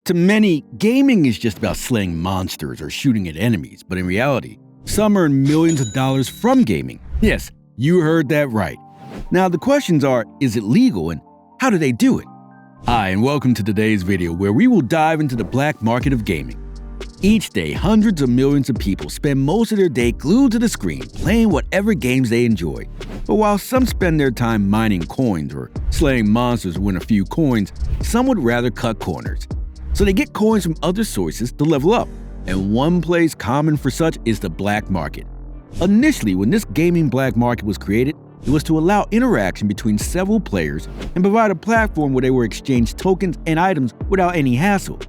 To many, gaming is just about slaying monsters or shooting at enemies, but in reality, some earn millions of dollars from gaming. Yes, you heard that right. Now the questions are, is it legal and how do they do it? Hi, and welcome to today's video where we will dive into the black market of gaming. Each day, hundreds of millions of people spend most of their day glued to the screen, playing whatever games they enjoy. But while some spend their time mining coins or slaying monsters to win a few coins, some would rather cut corners. So they get coins from other sources to level up, and one place common for such is the black market. Initially, when this gaming black market was created, it was to allow interaction between several players and provide a platform where they were exchanged tokens and items without any hassle.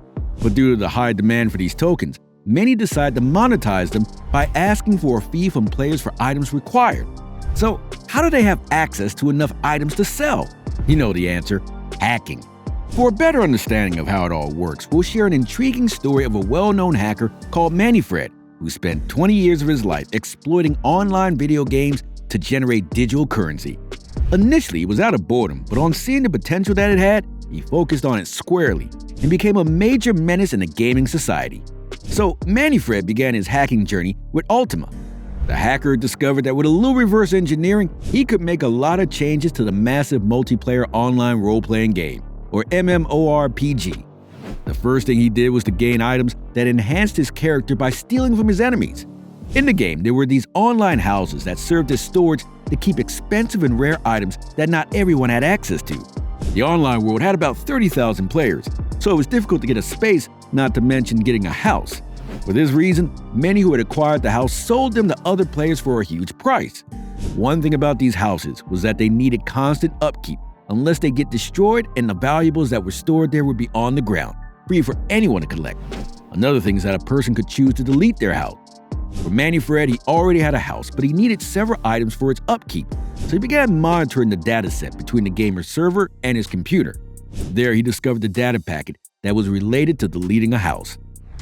But due to the high demand for these tokens, many decide to monetize them by asking for a fee from players for items required. So, how do they have access to enough items to sell? You know the answer: hacking. For a better understanding of how it all works, we'll share an intriguing story of a well-known hacker called Manfred, who spent 20 years of his life exploiting online video games to generate digital currency. Initially, it was out of boredom, but on seeing the potential that it had, he focused on it squarely and became a major menace in the gaming society. So Manfred began his hacking journey with Ultima. The hacker discovered that with a little reverse engineering, he could make a lot of changes to the massive multiplayer online role-playing game, or MMORPG. The first thing he did was to gain items that enhanced his character by stealing from his enemies. In the game, there were these online houses that served as storage to keep expensive and rare items that not everyone had access to. The online world had about 30,000 players, so it was difficult to get a space, not to mention getting a house. For this reason, many who had acquired the house sold them to other players for a huge price. One thing about these houses was that they needed constant upkeep, unless they get destroyed and the valuables that were stored there would be on the ground, free for anyone to collect. Another thing is that a person could choose to delete their house. For Manfred, he already had a house, but he needed several items for its upkeep, so he began monitoring the dataset between the gamer's server and his computer. There, he discovered the data packet that was related to deleting a house.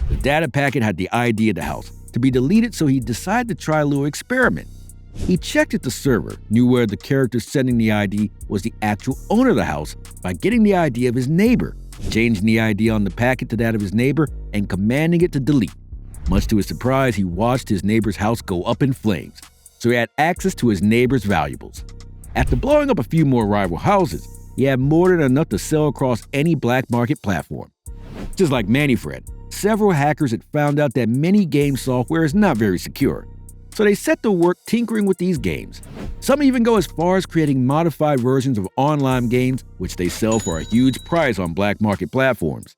The data packet had the ID of the house to be deleted, so he decided to try a little experiment. He checked if the server knew where the character sending the ID was the actual owner of the house by getting the ID of his neighbor, changing the ID on the packet to that of his neighbor, and commanding it to delete. Much to his surprise, he watched his neighbor's house go up in flames, so he had access to his neighbor's valuables. After blowing up a few more rival houses, he had more than enough to sell across any black market platform. Just like Manfred, several hackers had found out that many game software is not very secure, so they set to work tinkering with these games. Some even go as far as creating modified versions of online games, which they sell for a huge price on black market platforms.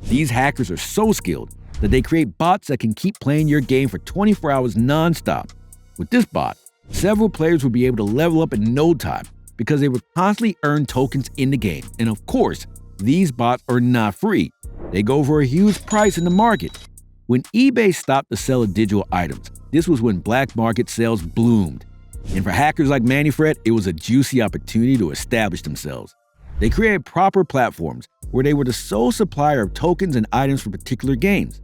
These hackers are so skilled that they create bots that can keep playing your game for 24 hours non-stop. With this bot, several players will be able to level up in no time because they would constantly earn tokens in the game. And of course, these bots are not free. They go for a huge price in the market. When eBay stopped the sale of digital items, this was when black market sales bloomed. And for hackers like Manfred, it was a juicy opportunity to establish themselves. They created proper platforms where they were the sole supplier of tokens and items for particular games.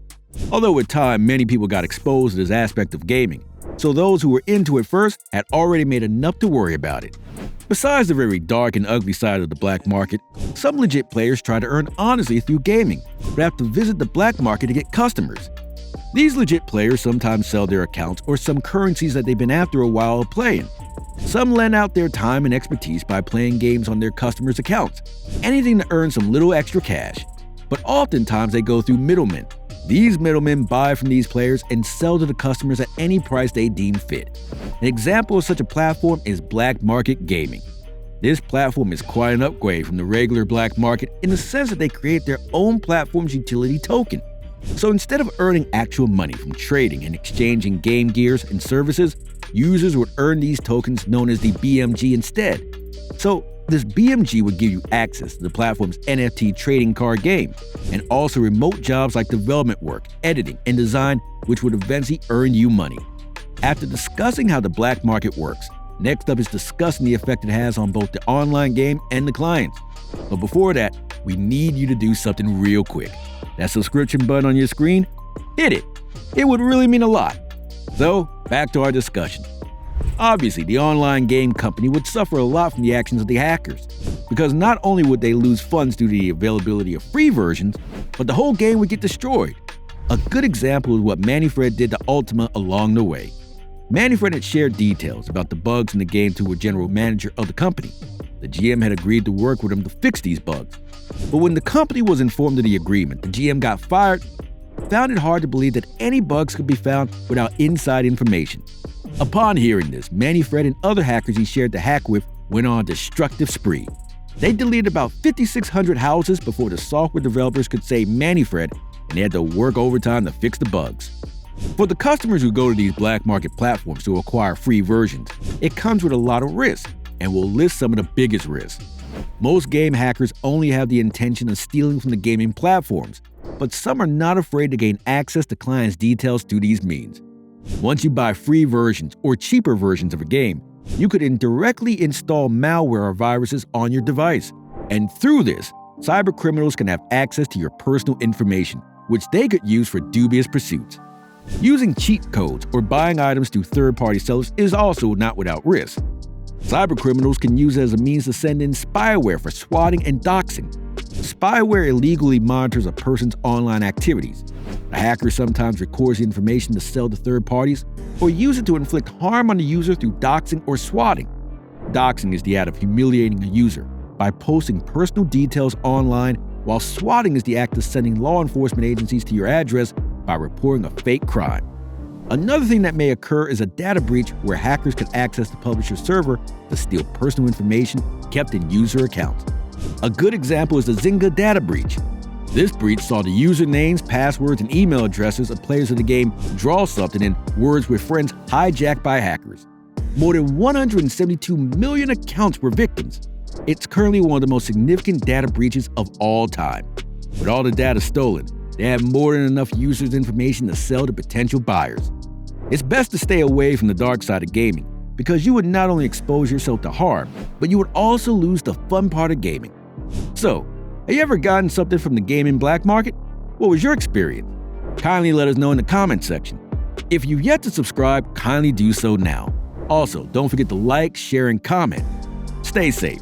Although with time, many people got exposed to this aspect of gaming, so those who were into it first had already made enough to worry about it. Besides the very dark and ugly side of the black market, some legit players try to earn honestly through gaming, but have to visit the black market to get customers. These legit players sometimes sell their accounts or some currencies that they've been after a while of playing. Some lend out their time and expertise by playing games on their customers' accounts, anything to earn some little extra cash. But oftentimes they go through middlemen. These middlemen buy from these players and sell to the customers at any price they deem fit. An example of such a platform is black market gaming. This platform is quite an upgrade from the regular black market in the sense that they create their own platform's utility token. So instead of earning actual money from trading and exchanging game gears and services, users would earn these tokens known as the BMG instead. So this BMG would give you access to the platform's NFT trading card game, and also remote jobs like development work, editing, and design, which would eventually earn you money. After discussing how the black market works, next up is discussing the effect it has on both the online game and the clients. But before that, we need you to do something real quick. That subscription button on your screen, hit it. It would really mean a lot. So, back to our discussion. Obviously, the online game company would suffer a lot from the actions of the hackers. because not only would they lose funds due to the availability of free versions, but the whole game would get destroyed. A good example is what Manfred did to Ultima along the way. Manfred had shared details about the bugs in the game to a general manager of the company. The GM had agreed to work with him to fix these bugs. But when the company was informed of the agreement, the GM got fired, found it hard to believe that any bugs could be found without inside information. Upon hearing this, Manfred and other hackers he shared the hack with went on a destructive spree. They deleted about 5,600 houses before the software developers could save Manfred, and they had to work overtime to fix the bugs. For the customers who go to these black market platforms to acquire free versions, it comes with a lot of risk, and we'll list some of the biggest risks. Most game hackers only have the intention of stealing from the gaming platforms, but some are not afraid to gain access to clients' details through these means. Once you buy free versions or cheaper versions of a game, you could indirectly install malware or viruses on your device. And through this, cybercriminals can have access to your personal information, which they could use for dubious pursuits. Using cheat codes or buying items through third-party sellers is also not without risk. Cybercriminals can use it as a means to send in spyware for swatting and doxing. Spyware illegally monitors a person's online activities. A hacker sometimes records the information to sell to third parties or use it to inflict harm on the user through doxing or swatting. Doxing is the act of humiliating a user by posting personal details online, while swatting is the act of sending law enforcement agencies to your address by reporting a fake crime. Another thing that may occur is a data breach where hackers can access the publisher's server to steal personal information kept in user accounts. A good example is the Zynga data breach. This breach saw the usernames, passwords, and email addresses of players of the game Draw Something and Words with Friends hijacked by hackers. More than 172 million accounts were victims. It's currently one of the most significant data breaches of all time. With all the data stolen, they have more than enough users' information to sell to potential buyers. It's best to stay away from the dark side of gaming, because you would not only expose yourself to harm, but you would also lose the fun part of gaming. So, have you ever gotten something from the gaming black market? What was your experience? Kindly let us know in the comment section. If you've yet to subscribe, kindly do so now. Also, don't forget to like, share, and comment. Stay safe.